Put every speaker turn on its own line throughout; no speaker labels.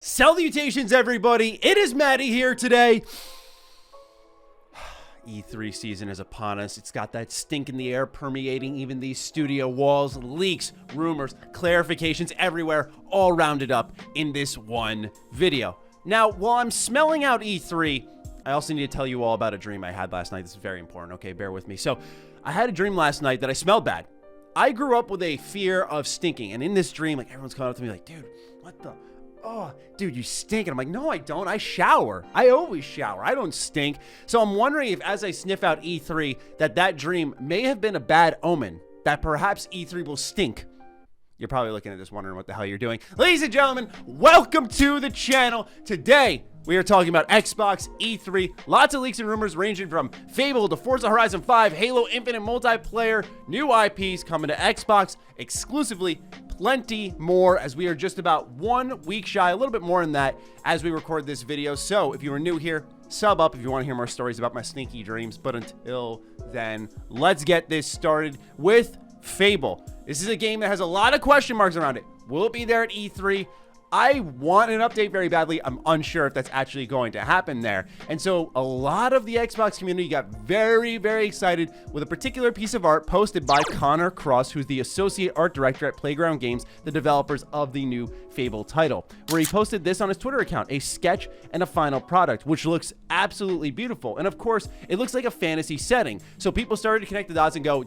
Salutations, everybody. It is Matty here today. E3 season is upon us. It's got that stink in the air permeating even these studio walls. Leaks, rumors, clarifications everywhere, all rounded up in this one video. Now, while I'm smelling out E3, I also need to tell you all about a dream I had last night. This is very important, okay? Bear with me. So, I had a dream last night that I smelled bad. I grew up with a fear of stinking, and in this dream, like, everyone's coming up to me like, dude, what the... Oh, dude, you stink. And I'm like, no, I don't. I shower. I always shower. I don't stink. So I'm wondering if as I sniff out E3, that dream may have been a bad omen, that perhaps E3 will stink. You're probably looking at this wondering what the hell you're doing. Ladies and gentlemen, welcome to the channel. Today, we are talking about Xbox E3. Lots of leaks and rumors ranging from Fable to Forza Horizon 5, Halo Infinite multiplayer, new IPs coming to Xbox exclusively, plenty more, as we are just about 1 week shy, a little bit more than that, as we record this video. So if you are new here, sub up if you want to hear more stories about my sneaky dreams. But until then, let's get this started with Fable. This is a game that has a lot of question marks around it. Will it be there at E3? I want an update very badly. I'm unsure if that's actually going to happen there. And so a lot of the Xbox community got very, very excited with a particular piece of art posted by Connor Cross, who's the associate art director at Playground Games, the developers of the new Fable title, where he posted this on his Twitter account, a sketch and a final product, which looks absolutely beautiful. And of course, it looks like a fantasy setting. So people started to connect the dots and go,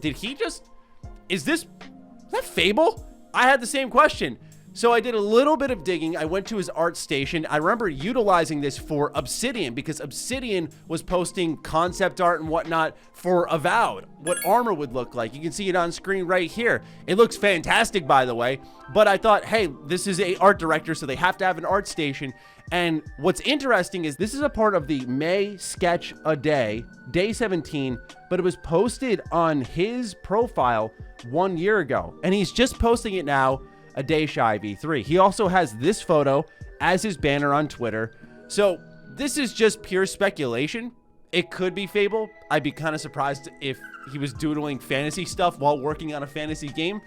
is that Fable? I had the same question. So I did a little bit of digging. I went to his art station. I remember utilizing this for Obsidian because Obsidian was posting concept art and whatnot for Avowed, what armor would look like. You can see it on screen right here. It looks fantastic, by the way. But I thought, hey, this is a art director, so they have to have an art station. And what's interesting is this is a part of the May Sketch a Day, day 17, but it was posted on his profile 1 year ago. And he's just posting it now, a day shy of E3. He also has this photo as his banner on Twitter. So this is just pure speculation. It could be Fable. I'd be kind of surprised if he was doodling fantasy stuff while working on a fantasy game,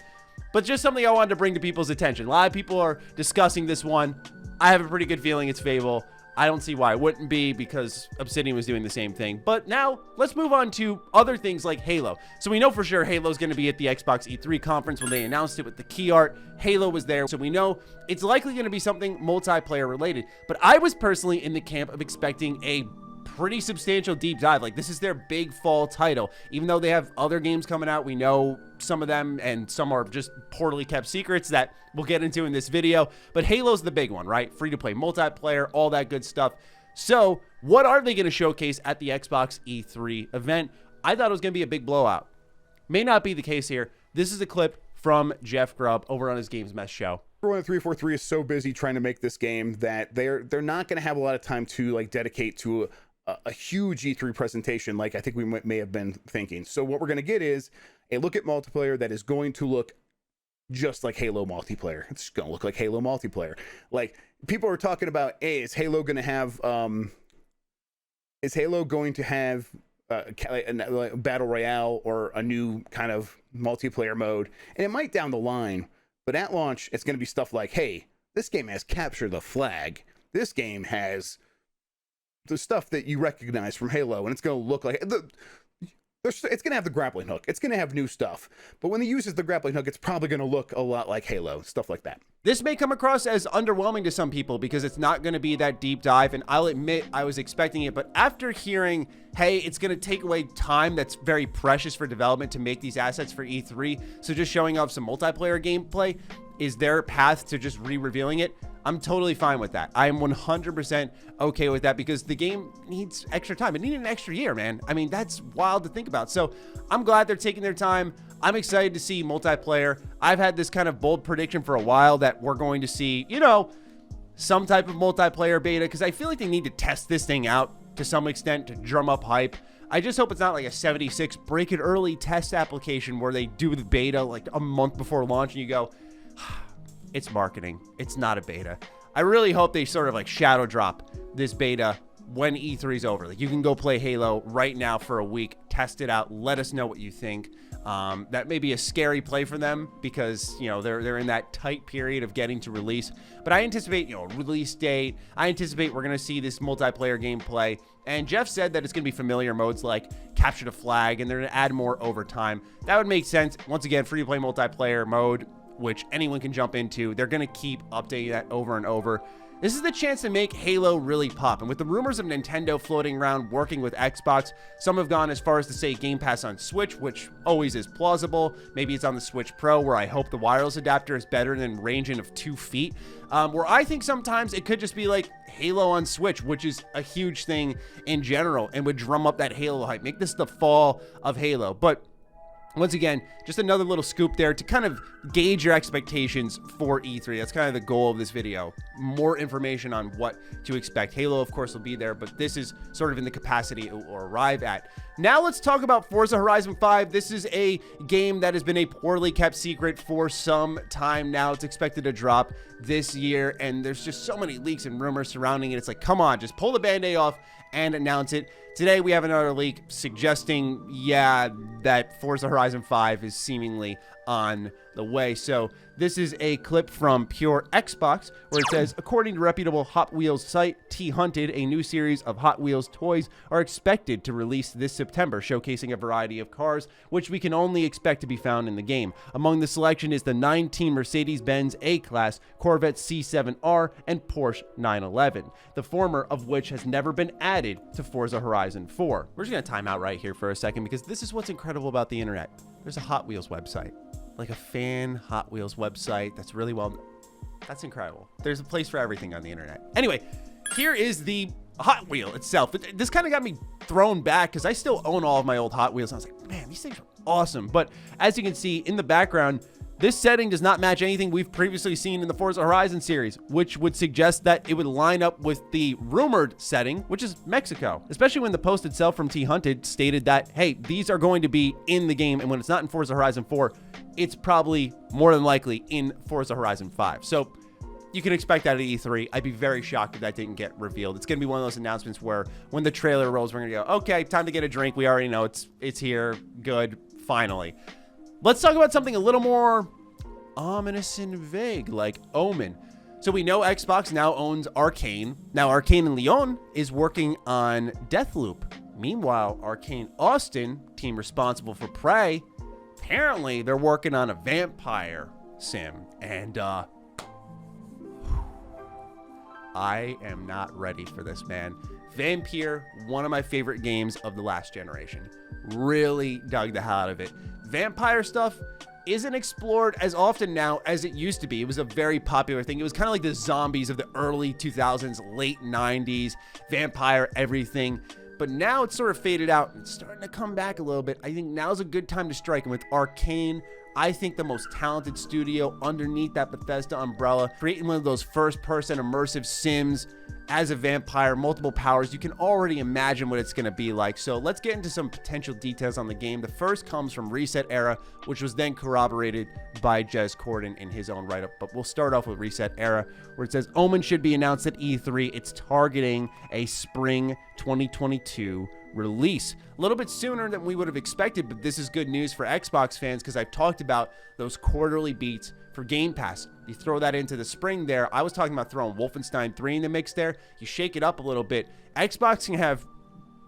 but just something I wanted to bring to people's attention. A lot of people are discussing this one. I have a pretty good feeling it's Fable. I don't see why it wouldn't be, because Obsidian was doing the same thing. But now let's move on to other things like Halo. So we know for sure Halo's going to be at the Xbox E3 conference when they announced it with the key art. Halo was there, so we know it's likely going to be something multiplayer related. But I was personally in the camp of expecting a pretty substantial deep dive. Like, this is their big fall title. Even though they have other games coming out, we know some of them, and some are just poorly kept secrets that we'll get into in this video. But Halo's the big one, right? Free-to-play multiplayer, all that good stuff. So what are they going to showcase at the Xbox E3 event? I thought it was going to be a big blowout. May not be the case here. This is a clip from Jeff Grubb over on his Games Mess show.
Everyone at 343 is so busy trying to make this game that they're not going to have a lot of time to like dedicate to a huge E3 presentation like I think we may have been thinking. So what we're going to get is a look at multiplayer that is going to look just like Halo multiplayer. It's going to look like Halo multiplayer. Like, people are talking about, hey, is Halo going to have a battle royale or a new kind of multiplayer mode? And it might down the line, but at launch, it's going to be stuff like, hey, this game has Capture the Flag. This game has the stuff that you recognize from Halo, and it's going to look like it's going to have the grappling hook. It's going to have new stuff. But when it uses the grappling hook, it's probably going to look a lot like Halo, stuff like that.
This may come across as underwhelming to some people because it's not going to be that deep dive, and I'll admit I was expecting it. But after hearing, hey, it's going to take away time that's very precious for development to make these assets for E3, so just showing off some multiplayer gameplay is their path to just re-revealing it, I'm totally fine with that. I am 100% okay with that because the game needs extra time. It needed an extra year, man. I mean, that's wild to think about. So I'm glad they're taking their time. I'm excited to see multiplayer. I've had this kind of bold prediction for a while that we're going to see, you know, some type of multiplayer beta, because I feel like they need to test this thing out to some extent to drum up hype. I just hope it's not like a 76 break it early test application where they do the beta like a month before launch and you go, it's marketing. It's not a beta. I really hope they sort of like shadow drop this beta when E3 is over. Like, you can go play Halo right now for a week, test it out, let us know what you think. That may be a scary play for them because, you know, they're in that tight period of getting to release. But I anticipate, you know, release date. I anticipate we're going to see this multiplayer gameplay. And Jeff said that it's going to be familiar modes like capture the flag, and they're going to add more over time. That would make sense. Once again, free-to-play multiplayer mode, which anyone can jump into. They're going to keep updating that over and over. This is the chance to make Halo really pop. And with the rumors of Nintendo floating around working with Xbox, some have gone as far as to say Game Pass on Switch, which always is plausible. Maybe it's on the Switch Pro, where I hope the wireless adapter is better than ranging of 2 feet. Where I think sometimes it could just be like Halo on Switch, which is a huge thing in general and would drum up that Halo hype. Make this the fall of Halo. But once again, just another little scoop there to kind of gauge your expectations for E3. That's kind of the goal of this video. More information on what to expect. Halo, of course, will be there, but this is sort of in the capacity it will arrive at. Now let's talk about Forza Horizon 5. This is a game that has been a poorly kept secret for some time now. It's expected to drop this year, and there's just so many leaks and rumors surrounding it. It's like, come on, just pull the Band-Aid off and announce it. Today, we have another leak suggesting, yeah, that Forza Horizon 5 is seemingly on the way. So this is a clip from Pure Xbox where it says, according to reputable Hot Wheels site T-Hunted, a new series of Hot Wheels toys are expected to release this September, showcasing a variety of cars, which we can only expect to be found in the game. Among the selection is the 19 Mercedes-Benz A-Class, Corvette C7R, and Porsche 911, the former of which has never been added to Forza Horizon 4. We're just going to time out right here for a second because this is what's incredible about the internet. There's a Hot Wheels website. Like a fan Hot Wheels website that's really well. That's incredible. There's a place for everything on the internet. Anyway, here is the Hot Wheel itself. This kind of got me thrown back because I still own all of my old Hot Wheels. And I was like, man, these things are awesome. But as you can see in the background, this setting does not match anything we've previously seen in the Forza Horizon series, which would suggest that it would line up with the rumored setting, which is Mexico, especially when the post itself from T-Hunted stated that, hey, these are going to be in the game, and when it's not in Forza Horizon 4, it's probably more than likely in Forza Horizon 5. So you can expect that at E3. I'd be very shocked if that didn't get revealed. It's going to be one of those announcements where when the trailer rolls, we're going to go, okay, time to get a drink. We already know it's here. Good. Finally. Let's talk about something a little more ominous and vague, like Omen. So we know Xbox now owns Arcane. Now Arcane in Lyon is working on Deathloop. Meanwhile, Arcane Austin, team responsible for Prey, apparently they're working on a vampire sim. And I am not ready for this, man. Vampire, one of my favorite games of the last generation. Really dug the hell out of it. Vampire stuff isn't explored as often now as it used to be. It was a very popular thing. It was kind of like the zombies of the early 2000s, late 90s, vampire everything. But now it's sort of faded out and it's starting to come back a little bit. I think now's a good time to strike. And with Arcane, I think the most talented studio underneath that Bethesda umbrella, creating one of those first-person immersive sims as a vampire, multiple powers, you can already imagine what it's going to be like. So let's get into some potential details on the game. The first comes from Reset Era, which was then corroborated by Jez Corden in his own write-up. But we'll start off with Reset Era, where it says Omen should be announced at E3. It's targeting a spring 2022 release. A little bit sooner than we would have expected, but this is good news for Xbox fans because I've talked about those quarterly beats for Game Pass. You throw that into the spring there. I was talking about throwing Wolfenstein 3 in the mix there. You shake it up a little bit. Xbox can have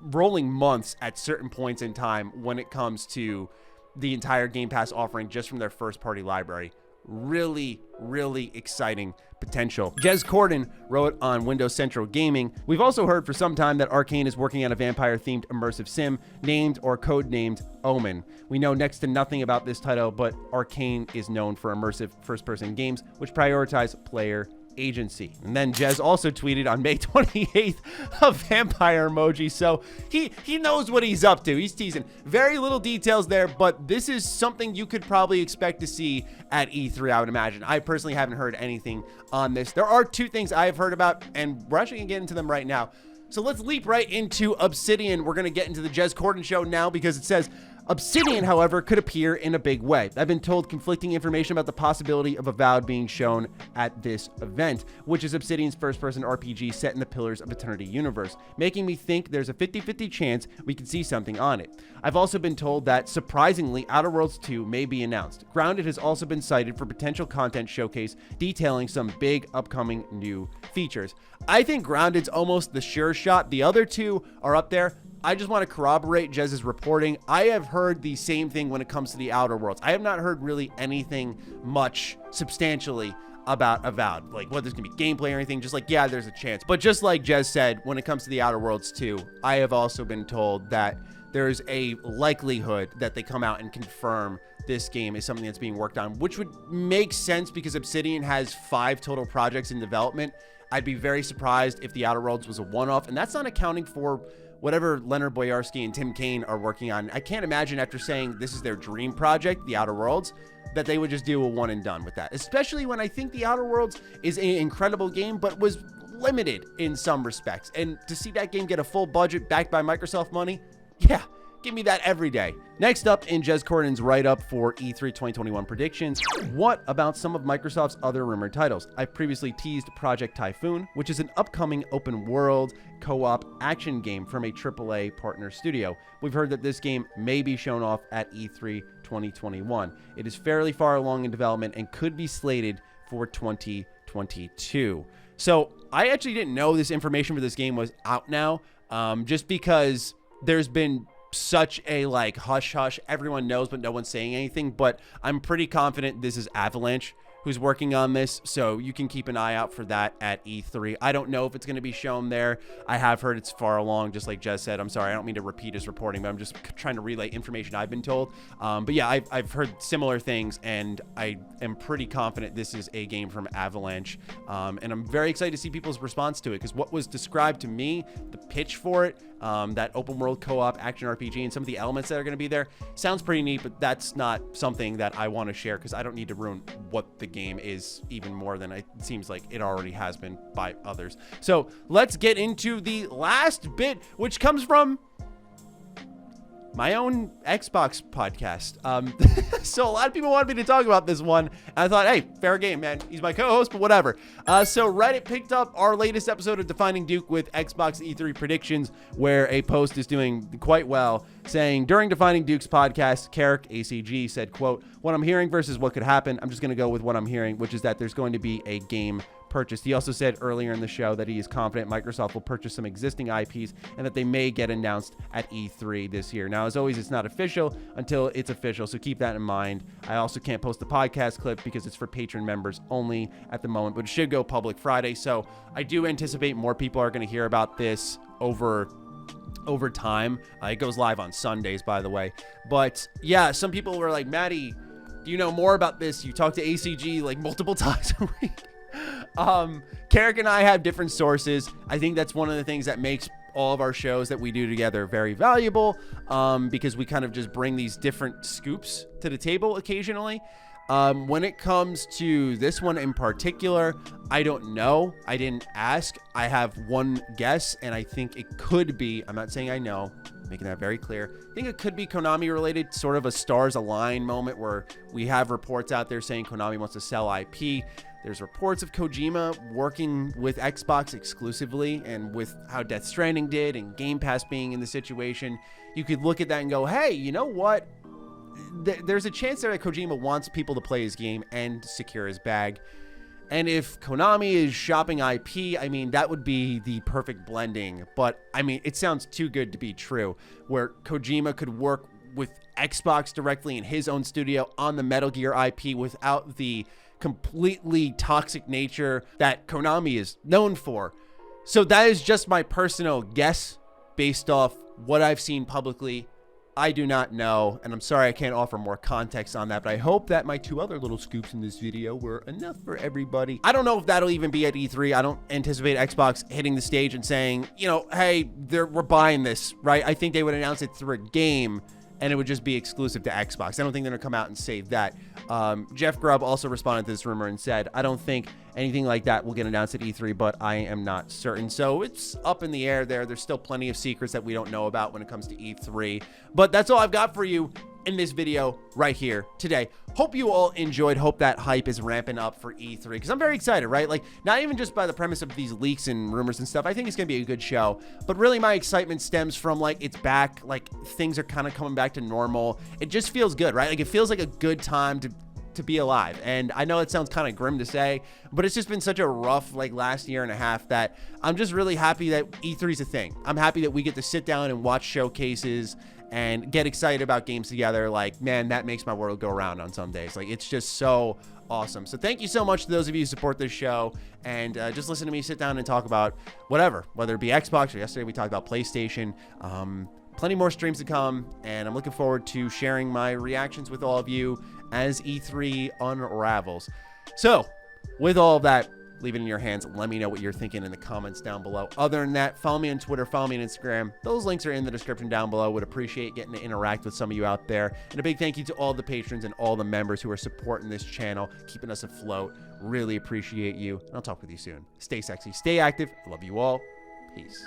rolling months at certain points in time when it comes to the entire Game Pass offering just from their first-party library. Really, really exciting potential. Jez Corden wrote on Windows Central Gaming, we've also heard for some time that Arcane is working on a vampire-themed immersive sim named or codenamed Omen. We know next to nothing about this title, but Arcane is known for immersive first-person games which prioritize player agency. And then Jez also tweeted on May 28th a vampire emoji, so he knows what he's up to. He's teasing. Very little details there, but this is something you could probably expect to see at E3, I would imagine. I personally haven't heard anything on this. There are two things I've heard about, and we're actually gonna get into them right now. So let's leap right into Obsidian. We're gonna get into the Jez Corden show now because it says Obsidian, however, could appear in a big way. I've been told conflicting information about the possibility of Avowed being shown at this event, which is Obsidian's first-person RPG set in the Pillars of Eternity universe, making me think there's a 50-50 chance we could see something on it. I've also been told that, surprisingly, Outer Worlds 2 may be announced. Grounded has also been cited for potential content showcase detailing some big upcoming new features. I think Grounded's almost the sure shot. The other two are up there. I just want to corroborate Jez's reporting. I have heard the same thing when it comes to the Outer Worlds. I have not heard really anything much substantially about Avowed, like what there's gonna be gameplay or anything. Just like, yeah, there's a chance. But just like Jez said, when it comes to the Outer Worlds 2, I have also been told that there's a likelihood that they come out and confirm this game is something that's being worked on, which would make sense because Obsidian has 5 total projects in development. I'd be very surprised if the Outer Worlds was a one-off, and that's not accounting for whatever Leonard Boyarsky and Tim Kaine are working on. I can't imagine, after saying this is their dream project, the Outer Worlds, that they would just do a one and done with that, especially when I think the Outer Worlds is an incredible game, but was limited in some respects. And to see that game get a full budget backed by Microsoft money, yeah, give me that every day. Next up in Jez Corden's write-up for E3 2021 predictions, what about some of Microsoft's other rumored titles? I've previously teased Project Typhoon, which is an upcoming open-world co-op action game from a AAA partner studio. We've heard that this game may be shown off at E3 2021. It is fairly far along in development and could be slated for 2022. So I actually didn't know this information for this game was out now, just because there's been such a like hush hush, everyone knows but no one's saying anything. But I'm pretty confident this is Avalanche who's working on this, so you can keep an eye out for that at E3. I don't know if it's going to be shown there. I have heard it's far along, just like Jez said. I'm sorry, I don't mean to repeat his reporting, but I'm just trying to relay information I've been told. But yeah, I've heard similar things, and I am pretty confident this is a game from Avalanche. And I'm very excited to see people's response to it, because what was described to me, the pitch for it, that open world co-op action RPG and some of the elements that are going to be there sounds pretty neat, but that's not something that I want to share because I don't need to ruin what the game is even more than it seems like it already has been by others. So let's get into the last bit, which comes from my own Xbox podcast. So a lot of people wanted me to talk about this one, and I thought, hey, fair game, man. He's my co-host, but whatever. So Reddit picked up our latest episode of Defining Duke with Xbox E3 predictions, where a post is doing quite well, saying, during Defining Duke's podcast, Carrick ACG said, quote, what I'm hearing versus what could happen, I'm just going to go with what I'm hearing, which is that there's going to be a game purchased. He also said earlier in the show that he is confident Microsoft will purchase some existing IPs and that they may get announced at E3 this year. Now, as always, it's not official until it's official, so keep that in mind. I also can't post the podcast clip because it's for patron members only at the moment, but it should go public Friday, so I do anticipate more people are going to hear about this over time. It goes live on Sundays, by the way. But yeah, some people were like, Matty, do you know more about this? You talk to ACG like multiple times a week. Carrick and I have different sources. I think that's one of the things that makes all of our shows that we do together very valuable, because we kind of just bring these different scoops to the table occasionally. When it comes to this one in particular, I don't know. I didn't ask. I have one guess, and I think it could be, I'm not saying I know, making that very clear. I think it could be Konami related, sort of a stars align moment where we have reports out there saying Konami wants to sell IP. There's reports of Kojima working with Xbox exclusively, and with how Death Stranding did and Game Pass being in the situation, you could look at that and go, hey, you know what? There's a chance there that Kojima wants people to play his game and secure his bag. And if Konami is shopping IP, I mean, that would be the perfect blending. But, I mean, it sounds too good to be true, where Kojima could work with Xbox directly in his own studio on the Metal Gear IP without the completely toxic nature that Konami is known for. So that is just my personal guess based off what I've seen publicly. I do not know, and I'm sorry I can't offer more context on that, but I hope that my 2 other little scoops in this video were enough for everybody. I don't know if that'll even be at E3. I don't anticipate Xbox hitting the stage and saying, you know, hey, we're buying this, right? I think they would announce it through a game and it would just be exclusive to Xbox. I don't think they're gonna come out and say that. Jeff Grubb also responded to this rumor and said, I don't think anything like that will get announced at E3, but I am not certain. So it's up in the air there. There's still plenty of secrets that we don't know about when it comes to E3. But that's all I've got for you in this video right here today. Hope you all enjoyed. Hope that hype is ramping up for E3, because I'm very excited, right? Like, not even just by the premise of these leaks and rumors and stuff. I think it's gonna be a good show, but really my excitement stems from, like, it's back, like, things are kind of coming back to normal. It just feels good, right? Like, it feels like a good time to be alive. And I know it sounds kind of grim to say, but it's just been such a rough, like, last year and a half that I'm just really happy that E3 is a thing. I'm happy that we get to sit down and watch showcases and get excited about games together. Like, man, that makes my world go around on some days. Like, it's just so awesome. So thank you so much to those of you who support this show and just listen to me sit down and talk about whatever, whether it be Xbox, or yesterday we talked about PlayStation. Plenty more streams to come, and I'm looking forward to sharing my reactions with all of you as E3 unravels. So with all of that, leave it in your hands. Let me know what you're thinking in the comments down below. Other than that, follow me on Twitter, follow me on Instagram. Those links are in the description down below. Would appreciate getting to interact with some of you out there. And a big thank you to all the patrons and all the members who are supporting this channel, keeping us afloat. Really appreciate you. And I'll talk with you soon. Stay sexy, stay active. I love you all. Peace.